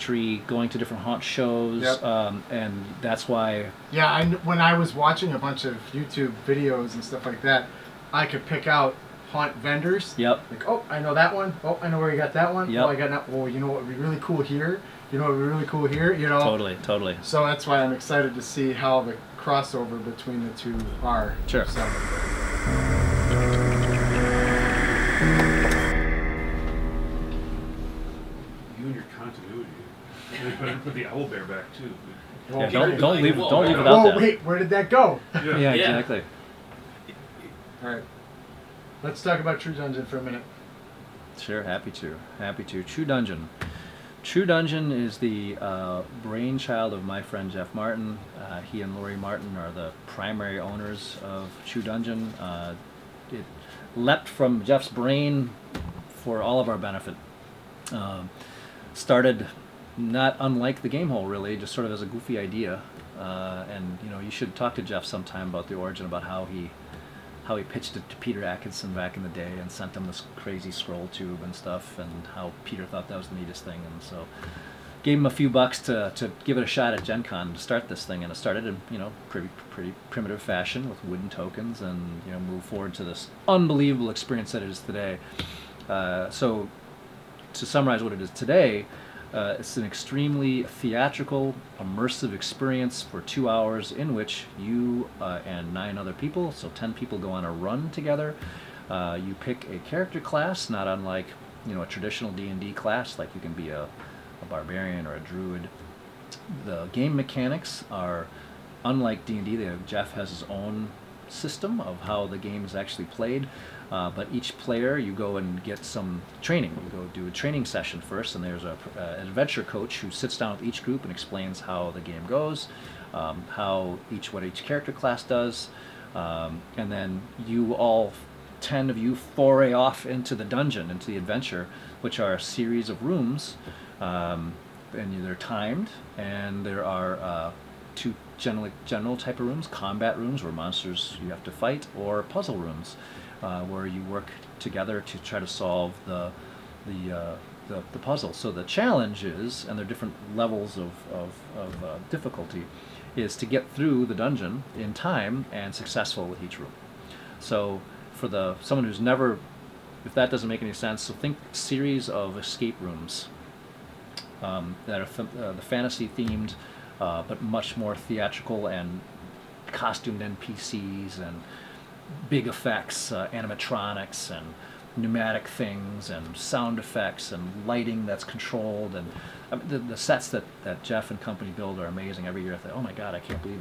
country, going to different haunt shows, Yep. and that's why. Yeah, when I was watching a bunch of YouTube videos and stuff like that, I could pick out haunt vendors. Yep. Like, oh, I know that one. Oh, I know where you got that one. Yep. Oh, I got that. Oh, you know what would be really cool here? You know what would be really cool here? You know? Totally. So that's why I'm excited to see how the crossover between the two are. Sure. So. You and your continuity. You better put the owl bear back too. Well, Yeah, don't leave Whoa, without Whoa, that. wait, where did that go? Yeah, exactly. All right. Let's talk about True Dungeon for a minute. Sure, happy to. True Dungeon. True Dungeon is the brainchild of my friend Jeff Martin. He and Lori Martin are the primary owners of True Dungeon. It leapt from Jeff's brain for all of our benefit. Started not unlike the Gamehole, really, just sort of as a goofy idea. And you should talk to Jeff sometime about the origin, about how he pitched it to Peter Atkinson back in the day and sent him this crazy scroll tube and stuff, and how Peter thought that was the neatest thing, and so gave him a few bucks to give it a shot at Gen Con to start this thing, and it started in pretty primitive fashion with wooden tokens, and moved forward to this unbelievable experience that it is today. So to summarize what it is today, it's an extremely theatrical, immersive experience for 2 hours in which you and 9 other people, so 10 people, go on a run together. You pick a character class, not unlike a traditional D&D class, like you can be a barbarian or a druid. The game mechanics are unlike D&D. Jeff has his own system of how the game is actually played. But each player, you go and get some training. You go do a training session first, and there's an adventure coach who sits down with each group and explains how the game goes, what each character class does, and then all 10 of you foray off into the dungeon, into the adventure, which are a series of rooms, and they're timed, and there are 2 general type of rooms: combat rooms where monsters you have to fight, or puzzle rooms, where you work together to try to solve the puzzle. So the challenge is, and there are different levels of difficulty, is to get through the dungeon in time and successful with each room. So for someone who's never, if that doesn't make any sense, so think series of escape rooms that are the fantasy themed, but much more theatrical, and costumed NPCs and big effects, animatronics and pneumatic things and sound effects and lighting that's controlled, and the sets that Jeff and company build are amazing every year. I think, oh my God, I can't believe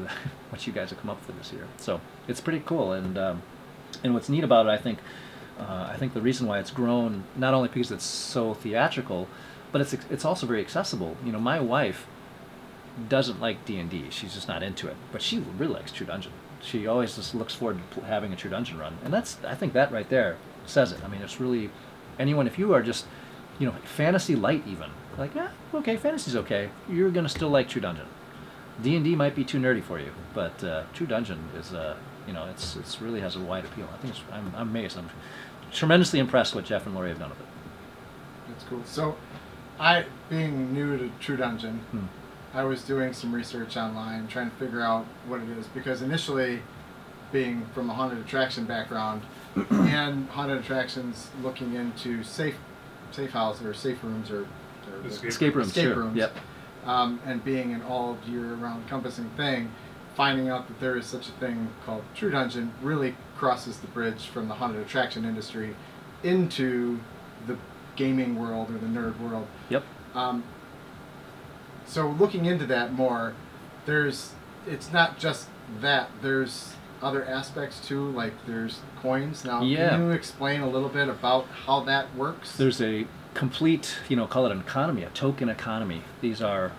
what you guys have come up with this year. So it's pretty cool, and what's neat about it, I think the reason why it's grown, not only because it's so theatrical, but it's also very accessible. My wife doesn't like D&D. She's just not into it, but she really likes True Dungeon. She always just looks forward to having a True Dungeon run, and I think that right there says it. I mean, it's really, anyone, if you are just, fantasy light even, like, okay, fantasy's okay, you're gonna still like True Dungeon. D&D might be too nerdy for you, but True Dungeon is, it's really has a wide appeal. I think I'm amazed. I'm tremendously impressed what Jeff and Lori have done with it. That's cool. So, being new to True Dungeon, I was doing some research online, trying to figure out what it is, because initially, being from a haunted attraction background, and haunted attractions looking into safe houses or safe rooms or escape rooms, sure. Yep. And being an all year round encompassing thing, finding out that there is such a thing called True Dungeon really crosses the bridge from the haunted attraction industry into the gaming world or the nerd world. Yep. So looking into that more, it's not just that. There's other aspects too, like there's coins. Now, Can you explain a little bit about how that works? There's a complete, call it an economy, a token economy. These are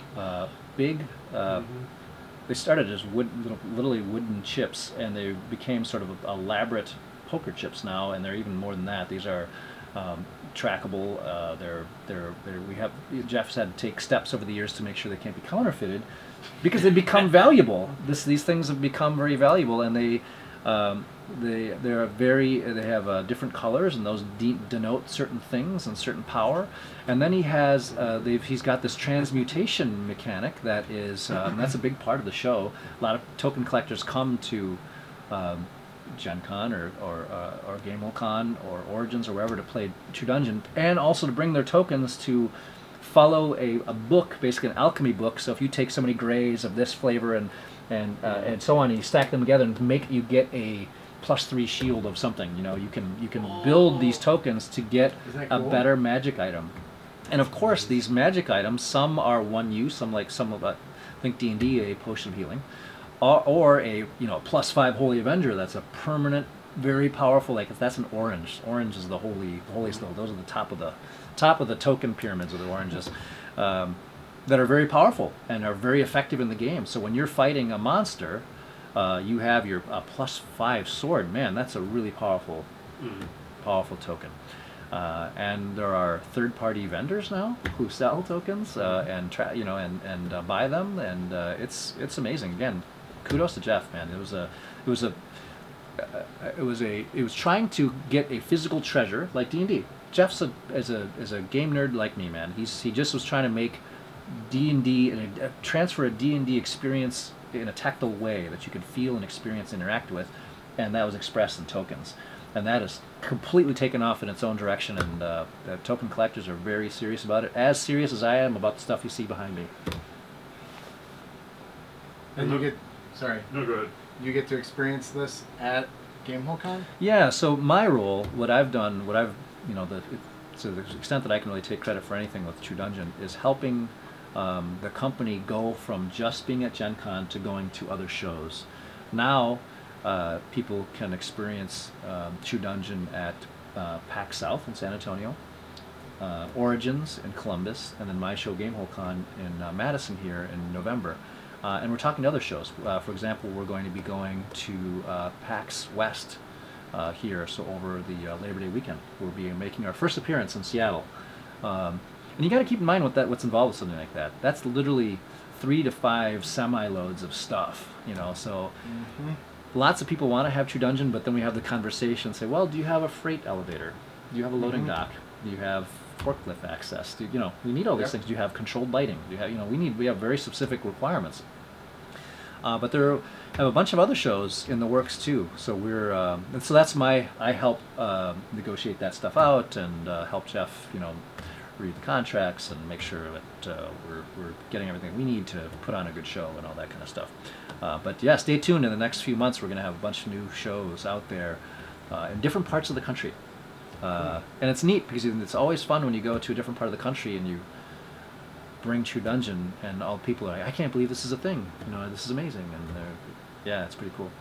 big. They started as literally wooden chips, and they became sort of elaborate poker chips now, and they're even more than that. These are trackable. Jeff's had to take steps over the years to make sure they can't be counterfeited, because they become valuable. These things have become very valuable, and they they have different colors, and those denote certain things and certain power. And then he's got this transmutation mechanic that is that's a big part of the show. A lot of token collectors come to Gen Con or Gamehole Con or Origins or wherever to play True Dungeon, and also to bring their tokens to follow a book, basically an alchemy book. So if you take so many grays of this flavor and so on, and you stack them together and you get a +3 shield of something. You can build these tokens to get a better magic item. And of course, these magic items, some are one use, some of I think D&D, a potion of healing, or a +5 Holy Avenger. That's a permanent, very powerful. That's an orange. Orange is the holiest. Those are the top of the token pyramids of the oranges. That are very powerful and are very effective in the game. So when you're fighting a monster, you have your +5 sword. Man, that's a really powerful token. And there are third-party vendors now who sell tokens and buy them, and it's amazing. Again, kudos to Jeff, man. It was trying to get a physical treasure like D&D. Jeff's as a game nerd like me, man. He just was trying to make D&D and transfer a D&D experience in a tactile way that you could feel and experience and interact with, and that was expressed in tokens. And that is completely taken off in its own direction, and the token collectors are very serious about it, as serious as I am about the stuff you see behind me. And No, go ahead. You get to experience this at Gamehole Con? Yeah, so my role, to the extent that I can really take credit for anything with True Dungeon, is helping the company go from just being at Gen Con to going to other shows. Now, people can experience True Dungeon at PAX South in San Antonio, Origins in Columbus, and then my show Gamehole Con in Madison here in November. And we're talking to other shows. For example, we're going to be going to PAX West here, so over the Labor Day weekend. We'll be making our first appearance in Seattle. And you got to keep in mind what's involved with something like that. That's literally 3 to 5 semi-loads of stuff, so lots of people want to have True Dungeon, but then we have the conversation, say, well, do you have a freight elevator? Do you have a loading dock? Do you have forklift access? We need all these things. Do you have controlled lighting? Do you have, we have very specific requirements. But there have a bunch of other shows in the works too. So and so that's I help negotiate that stuff out and help Jeff, read the contracts and make sure that we're getting everything we need to put on a good show and all that kind of stuff. But yeah, stay tuned. In the next few months, we're going to have a bunch of new shows out there in different parts of the country. And it's neat because it's always fun when you go to a different part of the country and you bring True Dungeon and all people are like, I can't believe this is a thing. This is amazing. And it's pretty cool.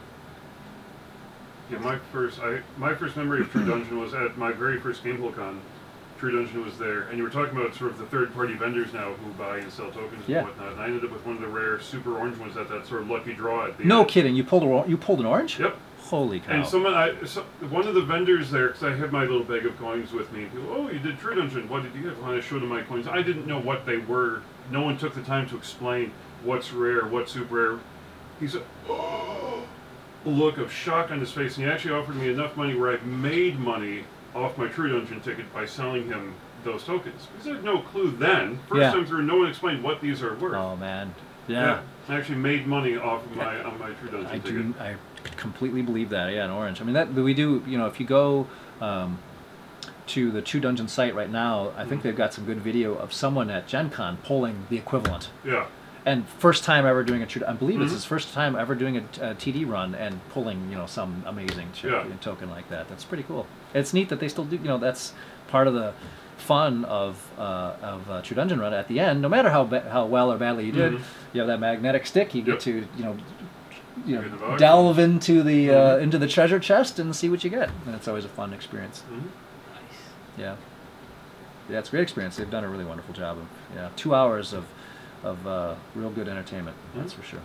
Yeah, my first memory of True Dungeon was at my very first Gamehole Con. True Dungeon was there, and you were talking about sort of the third-party vendors now who buy and sell tokens and whatnot. And I ended up with one of the rare super orange ones at that sort of lucky draw at the No end. kidding! You pulled an orange? Yep. Holy cow! And one of the vendors there, because I had my little bag of coins with me, and people, oh, you did True Dungeon. What did you get? When I showed him my coins, I didn't know what they were. No one took the time to explain what's rare, what's super rare. He said, oh, a look of shock on his face, and he actually offered me enough money where I've made money off my True Dungeon ticket by selling him those tokens. Because I had no clue then. First time through, no one explained what these are worth. Oh man, yeah. I actually made money off of my True Dungeon ticket. I completely believe that. Yeah, in Orange. I mean, that we do. If you go to the True Dungeon site right now, I think they've got some good video of someone at Gen Con pulling the equivalent. Yeah. And first time ever doing I believe it's his first time ever doing a TD run and pulling, some amazing token like that. That's pretty cool. It's neat that they still do. That's part of the fun of True Dungeon run. At the end, no matter how well or badly you did, you have that magnetic stick. You get to delve into the treasure chest and see what you get. And it's always a fun experience. Nice. Yeah, it's a great experience. They've done a really wonderful job of 2 hours of real good entertainment. That's for sure.